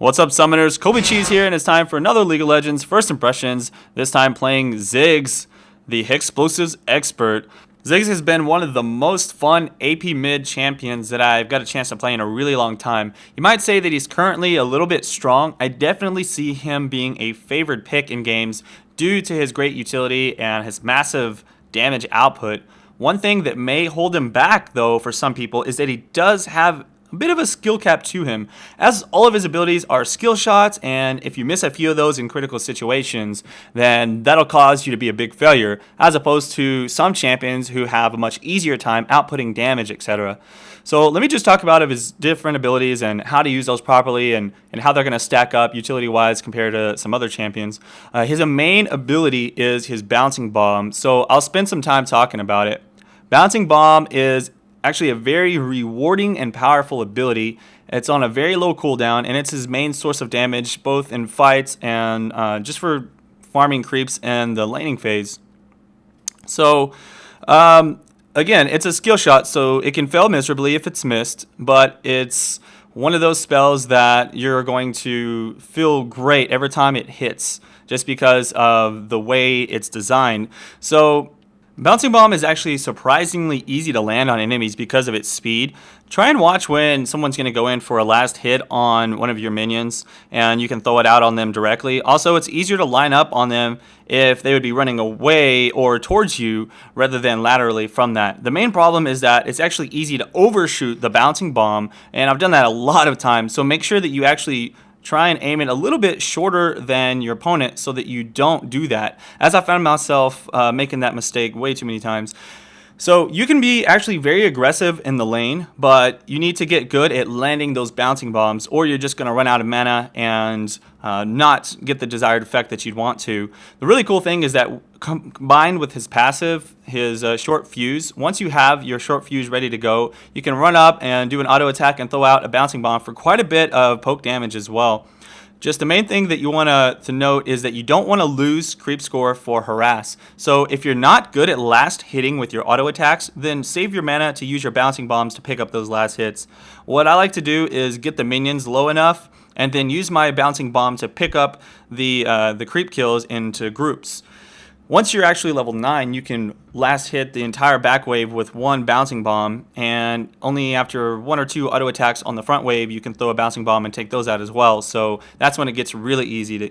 What's up, Summoners? Kobe Cheese here, and it's time for another League of Legends First Impressions, this time playing Ziggs, the Explosives expert. Ziggs has been one of the most fun AP mid champions that I've got a chance to play in a really long time. You might say that he's currently a little bit strong. I definitely see him being a favored pick in games due to his great utility and his massive damage output. One thing that may hold him back, though, for some people, is that he does have a bit of a skill cap to him, as all of his abilities are skill shots, and if you miss a few of those in critical situations, then that'll cause you to be a big failure, as opposed to some champions who have a much easier time outputting damage, etc. So let me just talk about his different abilities and how to use those properly and how they're going to stack up utility-wise compared to some other champions. His main ability is his Bouncing Bomb, so I'll spend some time talking about it. Bouncing Bomb is actually a very rewarding and powerful ability. It's on a very low cooldown, and it's his main source of damage, both in fights and just for farming creeps and the laning phase. So, again, it's a skill shot, so it can fail miserably if it's missed, but it's one of those spells that you're going to feel great every time it hits, just because of the way it's designed. So Bouncing Bomb is actually surprisingly easy to land on enemies because of its speed. Try and watch when someone's going to go in for a last hit on one of your minions, and you can throw it out on them directly. Also, it's easier to line up on them if they would be running away or towards you rather than laterally from that. The main problem is that it's actually easy to overshoot the Bouncing Bomb, and I've done that a lot of times, so make sure that you actually try and aim it a little bit shorter than your opponent so that you don't do that, as I found myself making that mistake way too many times. So you can be actually very aggressive in the lane, but you need to get good at landing those Bouncing Bombs, or you're just going to run out of mana and not get the desired effect that you'd want to. The really cool thing is that combined with his passive, his short fuse, once you have your short fuse ready to go, you can run up and do an auto attack and throw out a Bouncing Bomb for quite a bit of poke damage as well. Just the main thing that you want to note is that you don't want to lose creep score for harass. So if you're not good at last hitting with your auto attacks, then save your mana to use your Bouncing Bombs to pick up those last hits. What I like to do is get the minions low enough and then use my Bouncing Bomb to pick up the creep kills into groups. Once you're actually level 9, you can last hit the entire back wave with one Bouncing Bomb, and only after 1 or 2 auto attacks on the front wave you can throw a Bouncing Bomb and take those out as well. So that's when it gets really easy to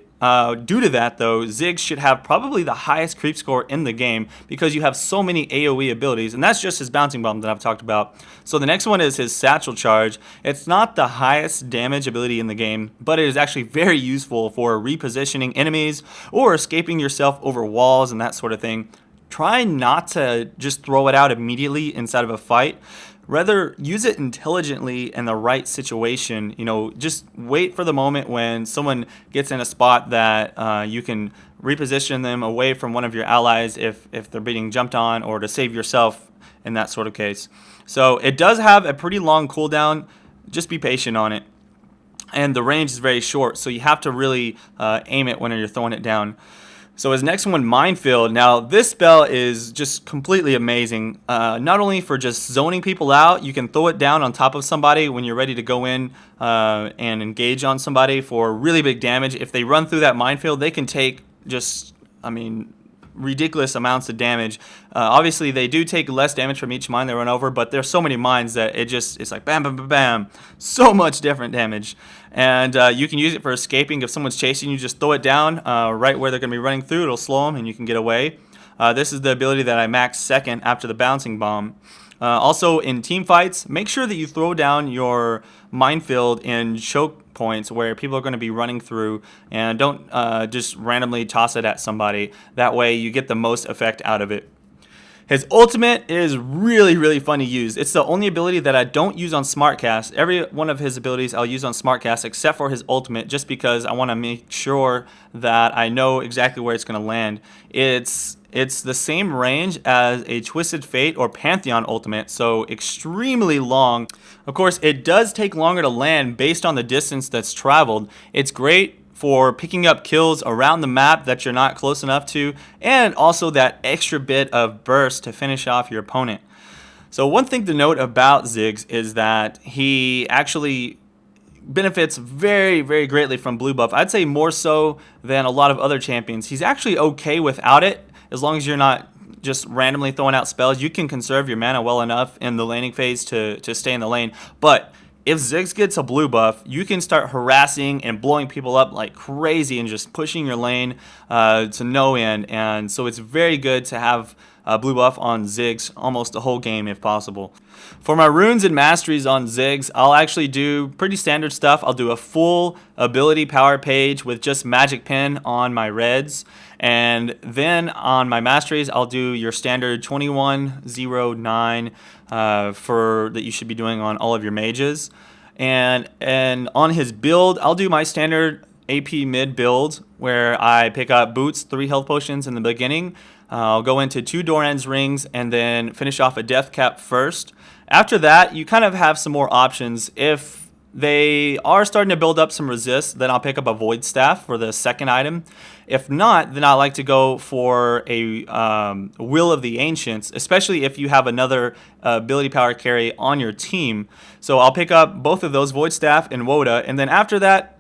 due to that, though, Ziggs should have probably the highest creep score in the game because you have so many AoE abilities, and that's just his Bouncing Bomb that I've talked about. So the next one is his Satchel Charge. It's not the highest damage ability in the game, but it is actually very useful for repositioning enemies or escaping yourself over walls and that sort of thing. Try not to just throw it out immediately inside of a fight. Rather, use it intelligently in the right situation. You know, just wait for the moment when someone gets in a spot that you can reposition them away from one of your allies if they're being jumped on, or to save yourself in that sort of case. So it does have a pretty long cooldown. Just be patient on it. And the range is very short, so you have to really aim it when you're throwing it down. So his next one, Minefield. Now this spell is just completely amazing. Not only for just zoning people out, you can throw it down on top of somebody when you're ready to go in and engage on somebody for really big damage. If they run through that minefield, they can take just, ridiculous amounts of damage. Obviously, they do take less damage from each mine they run over, but there's so many mines that it's like bam, bam, bam, bam. So much different damage. And you can use it for escaping. If someone's chasing you, just throw it down right where they're going to be running through. It'll slow them, and you can get away. This is the ability that I maxed second after the Bouncing Bomb. Also, in team fights, make sure that you throw down your minefield in choke points where people are going to be running through, and don't just randomly toss it at somebody. That way you get the most effect out of it. His ultimate is really, really fun to use. It's the only ability that I don't use on Smartcast. Every one of his abilities I'll use on Smartcast except for his ultimate, just because I want to make sure that I know exactly where it's going to land. It's the same range as a Twisted Fate or Pantheon ultimate, so extremely long. Of course, it does take longer to land based on the distance that's traveled. It's great for picking up kills around the map that you're not close enough to, and also that extra bit of burst to finish off your opponent. So one thing to note about Ziggs is that he actually benefits very, very greatly from blue buff. I'd say more so than a lot of other champions. He's actually okay without it, as long as you're not just randomly throwing out spells. You can conserve your mana well enough in the laning phase to stay in the lane. But if Ziggs gets a blue buff, you can start harassing and blowing people up like crazy and just pushing your lane to no end. And so it's very good to have blue buff on Ziggs almost the whole game if possible. For my runes and masteries on Ziggs, I'll actually do pretty standard stuff. I'll do a full ability power page with just magic pen on my reds. And then on my masteries, I'll do your standard 2109 for that you should be doing on all of your mages. And on his build, I'll do my standard AP mid build where I pick up boots, 3 health potions in the beginning. I'll go into 2 Doran's rings and then finish off a death cap first. After that, you kind of have some more options. If they are starting to build up some resist, then I'll pick up a void staff for the second item. If not, then I like to go for a Will of the Ancients, especially if you have another ability power carry on your team. So I'll pick up both of those, void staff and Woda, and then after that,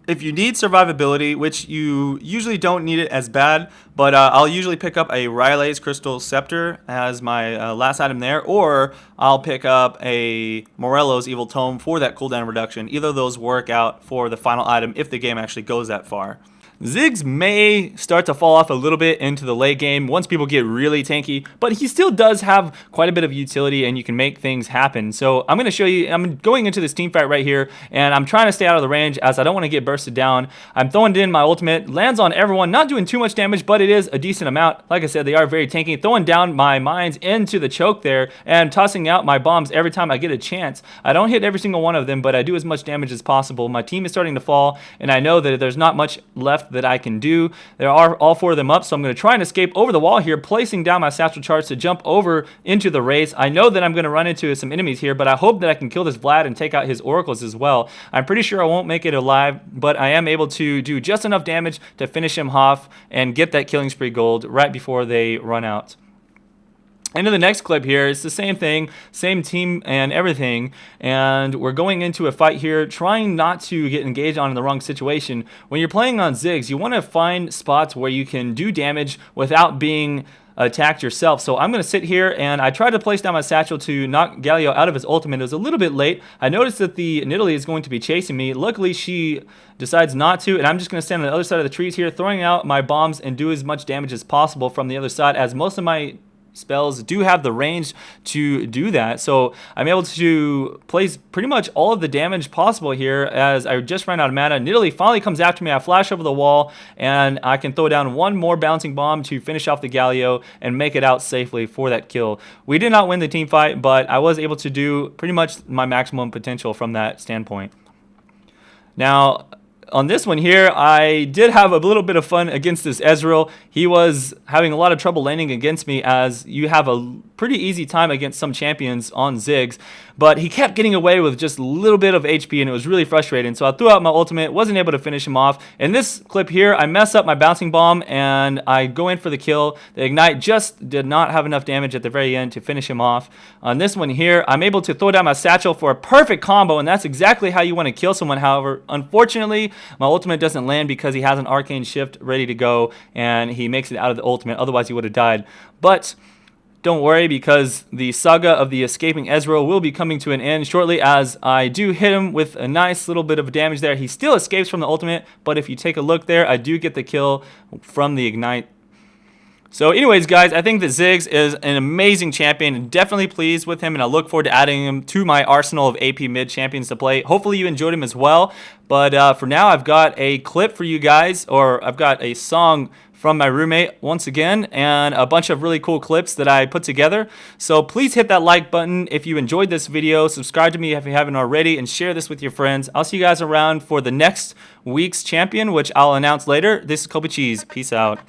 if you need survivability, which you usually don't need it as bad, but I'll usually pick up a Riot's Crystal Scepter as my last item there, or I'll pick up a Morello's Evil Tome for that cooldown reduction. Either of those work out for the final item if the game actually goes that far. Ziggs may start to fall off a little bit into the late game once people get really tanky, but he still does have quite a bit of utility and you can make things happen. So I'm going to show you, I'm going into this team fight right here and I'm trying to stay out of the range as I don't want to get bursted down. I'm throwing in my ultimate, lands on everyone, not doing too much damage, but it is a decent amount. Like I said, they are very tanky. Throwing down my mines into the choke there and tossing out my bombs every time I get a chance. I don't hit every single one of them, but I do as much damage as possible. My team is starting to fall and I know that there's not much left that I can do. There are all 4 of them up, so I'm going to try and escape over the wall here, placing down my satchel charts to jump over into the race. I know that I'm going to run into some enemies here, but I hope that I can kill this Vlad and take out his oracles as well. I'm pretty sure I won't make it alive, but I am able to do just enough damage to finish him off and get that killing spree gold right before they run out. Into the next clip here, it's the same thing, same team and everything, and we're going into a fight here, trying not to get engaged on in the wrong situation. When you're playing on Ziggs, you want to find spots where you can do damage without being attacked yourself. So I'm going to sit here and I tried to place down my satchel to knock Galio out of his ultimate. It was a little bit late. I noticed that the Nidalee is going to be chasing me. Luckily, she decides not to, and I'm just going to stand on the other side of the trees here, throwing out my bombs and do as much damage as possible from the other side, as most of my spells do have the range to do that. So I'm able to place pretty much all of the damage possible here as I just ran out of mana. Nidalee finally comes after me. I flash over the wall and I can throw down one more bouncing bomb to finish off the Galio and make it out safely for that kill. We did not win the team fight, but I was able to do pretty much my maximum potential from that standpoint. Now, on this one here, I did have a little bit of fun against this Ezreal. He was having a lot of trouble landing against me, as you have a pretty easy time against some champions on Ziggs, but he kept getting away with just a little bit of HP and it was really frustrating. So I threw out my ultimate, wasn't able to finish him off. In this clip here, I mess up my bouncing bomb and I go in for the kill. The ignite just did not have enough damage at the very end to finish him off. On this one here, I'm able to throw down my satchel for a perfect combo, and that's exactly how you want to kill someone. However, unfortunately, my ultimate doesn't land because he has an arcane shift ready to go and he makes it out of the ultimate. Otherwise, he would have died. But don't worry, because the saga of the escaping Ezreal will be coming to an end shortly, as I do hit him with a nice little bit of damage there. He still escapes from the ultimate, but if you take a look there, I do get the kill from the ignite. So anyways, guys, I think that Ziggs is an amazing champion, and definitely pleased with him, and I look forward to adding him to my arsenal of AP mid champions to play. Hopefully you enjoyed him as well, but for now, I've got a clip for you guys, or I've got a song from my roommate once again, and a bunch of really cool clips that I put together. So please hit that like button if you enjoyed this video, subscribe to me if you haven't already, and share this with your friends. I'll see you guys around for the next week's champion, which I'll announce later. This is Kobe Cheese. Peace out.